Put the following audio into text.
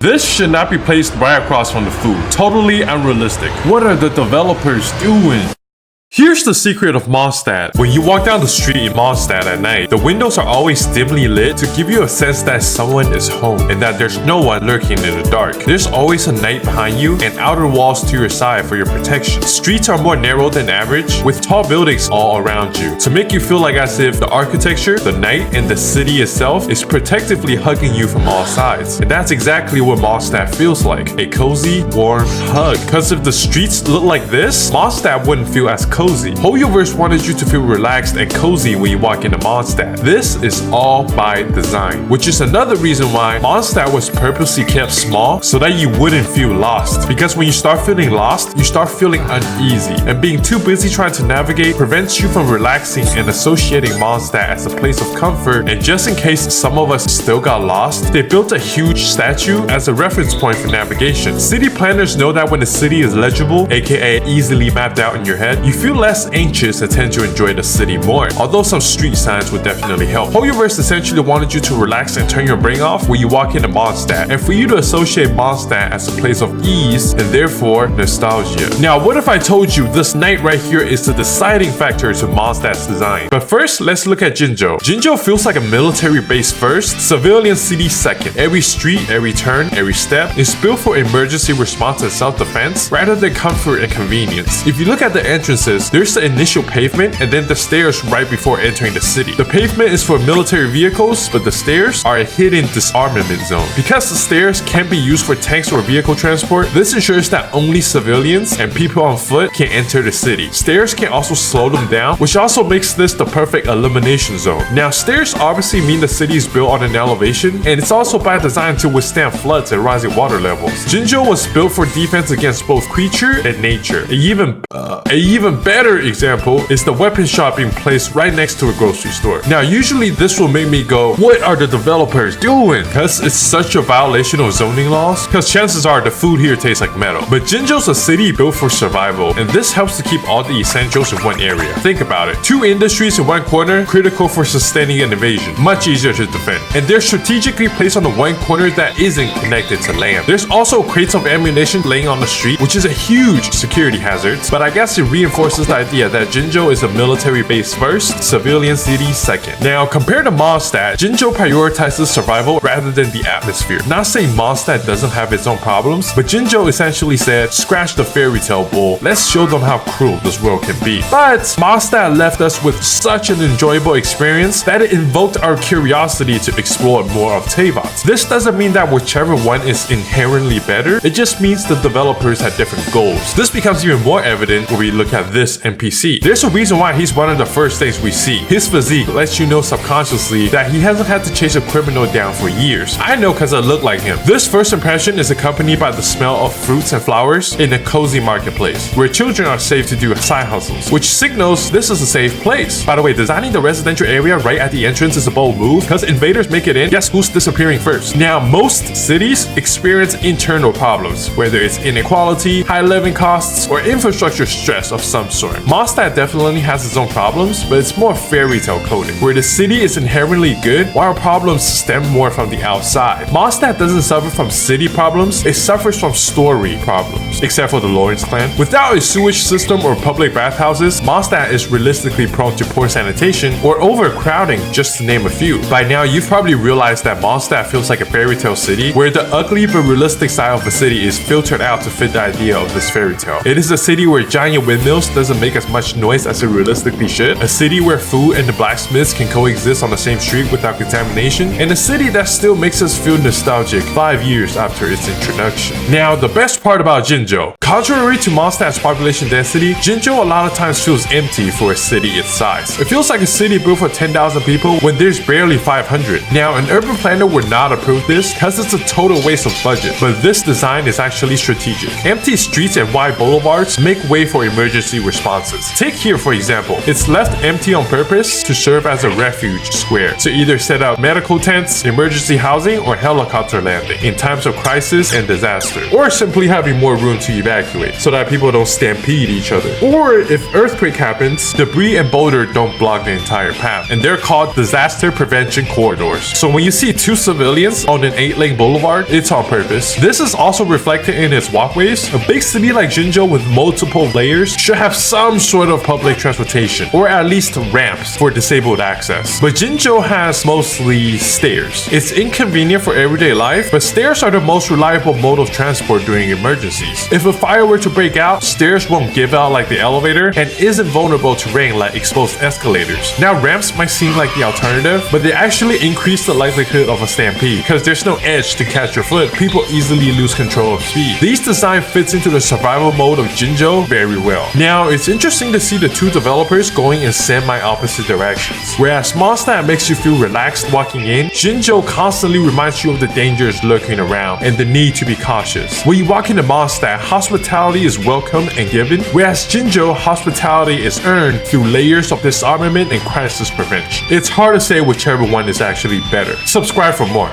This should not be placed right across from the food. Totally unrealistic. What are the developers doing? Here's the secret of Mondstadt. When you walk down the street in Mondstadt at night, the windows are always dimly lit to give you a sense that someone is home and that there's no one lurking in the dark. There's always a knight behind you and outer walls to your side for your protection. Streets are more narrow than average, with tall buildings all around you, to make you feel like as if the architecture, the night, and the city itself is protectively hugging you from all sides. And that's exactly what Mondstadt feels like. A cozy, warm hug. Because if the streets look like this, Mondstadt wouldn't feel as cozy. Hoyoverse wanted you to feel relaxed and cozy when you walk into Mondstadt. This is all by design, which is another reason why Mondstadt was purposely kept small so that you wouldn't feel lost. Because when you start feeling lost, you start feeling uneasy, and being too busy trying to navigate prevents you from relaxing and associating Mondstadt as a place of comfort. And just in case some of us still got lost, they built a huge statue as a reference point for navigation. City planners know that when the city is legible, aka easily mapped out in your head, you feel less anxious and tend to enjoy the city more, although some street signs would definitely help. Hoyoverse essentially wanted you to relax and turn your brain off when you walk into Mondstadt, and for you to associate Mondstadt as a place of ease and therefore nostalgia. Now, what if I told you this night right here is the deciding factor to Mondstadt's design? But first, let's look at Jinzhou. Jinzhou feels like a military base first, civilian city second. Every street, every turn, every step is built for emergency response and self-defense rather than comfort and convenience. If you look at the entrances, there's the initial pavement and then the stairs right before entering the city. The pavement is for military vehicles, but the stairs are a hidden disarmament zone. Because the stairs can't be used for tanks or vehicle transport, this ensures that only civilians and people on foot can enter the city. Stairs can also slow them down, which also makes this the perfect elimination zone. Now, stairs obviously mean the city is built on an elevation, and it's also by design to withstand floods and rising water levels. Jinzhou was built for defense against both creature and nature. A even better example is the weapon shop being placed right next to a grocery store. Now, usually this will make me go, what are the developers doing? Because it's such a violation of zoning laws, because chances are the food here tastes like metal. But Jinzhou's a city built for survival, and this helps to keep all the essentials in one area. Think about it. 2 industries in one corner, critical for sustaining an invasion. Much easier to defend. And they're strategically placed on the one corner that isn't connected to land. There's also crates of ammunition laying on the street, which is a huge security hazard, but I guess it reinforces the idea that Jinzhou is a military base first, civilian city second. Now, compared to Mondstadt, Jinzhou prioritizes survival rather than the atmosphere. Not saying Mondstadt doesn't have its own problems, but Jinzhou essentially said, scratch the fairy tale bull, let's show them how cruel this world can be. But Mondstadt left us with such an enjoyable experience that it invoked our curiosity to explore more of Teyvat. This doesn't mean that whichever one is inherently better, it just means the developers had different goals. This becomes even more evident when we look at this NPC. There's a reason why he's one of the first things we see. His physique lets you know subconsciously that he hasn't had to chase a criminal down for years. I know because I look like him. This first impression is accompanied by the smell of fruits and flowers in a cozy marketplace, where children are safe to do side hustles, which signals this is a safe place. By the way, designing the residential area right at the entrance is a bold move, because invaders make it in, guess who's disappearing first? Now, most cities experience internal problems, whether it's inequality, high living costs, or infrastructure stress of some sort. Mondstadt definitely has its own problems, but it's more fairy tale coded, where the city is inherently good while problems stem more from the outside. Mondstadt doesn't suffer from city problems, it suffers from story problems, except for the Lawrence clan. Without a sewage system or public bathhouses, Mondstadt is realistically prone to poor sanitation or overcrowding, just to name a few. By now, you've probably realized that Mondstadt feels like a fairy tale city, where the ugly but realistic side of the city is filtered out to fit the idea of this fairy tale. It is a city where giant windmills doesn't make as much noise as it realistically should, a city where food and the blacksmiths can coexist on the same street without contamination, and a city that still makes us feel nostalgic 5 years after its introduction. Now, the best part about Jinzhou. Contrary to Mondstadt's population density, Jinzhou a lot of times feels empty for a city its size. It feels like a city built for 10,000 people when there's barely 500. Now, an urban planner would not approve this because it's a total waste of budget, but this design is actually strategic. Empty streets and wide boulevards make way for emergency responses. Take here, for example, it's left empty on purpose to serve as a refuge square, to either set up medical tents, emergency housing, or helicopter landing in times of crisis and disaster, or simply having more room to evacuate evacuate so that people don't stampede each other. Or if earthquake happens, debris and boulder don't block the entire path, and they're called disaster prevention corridors. So when you see 2 civilians on an 8-lane boulevard, it's on purpose. This is also reflected in its walkways. A big city like Jinzhou with multiple layers should have some sort of public transportation, or at least ramps for disabled access. But Jinzhou has mostly stairs. It's inconvenient for everyday life, but stairs are the most reliable mode of transport during emergencies. If a fire were to break out, stairs won't give out like the elevator and isn't vulnerable to rain like exposed escalators. Now ramps might seem like the alternative, but they actually increase the likelihood of a stampede because there's no edge to catch your foot. People easily lose control of speed. This design fits into the survival mode of Jinzhou very well. Now it's interesting to see the 2 developers going in semi-opposite directions. Whereas Mondstadt makes you feel relaxed walking in, Jinzhou constantly reminds you of the dangers lurking around and the need to be cautious. When you walk into Mondstadt, hospitality is welcome and given, whereas Jinzhou, hospitality is earned through layers of disarmament and crisis prevention. It's hard to say whichever one is actually better. Subscribe for more.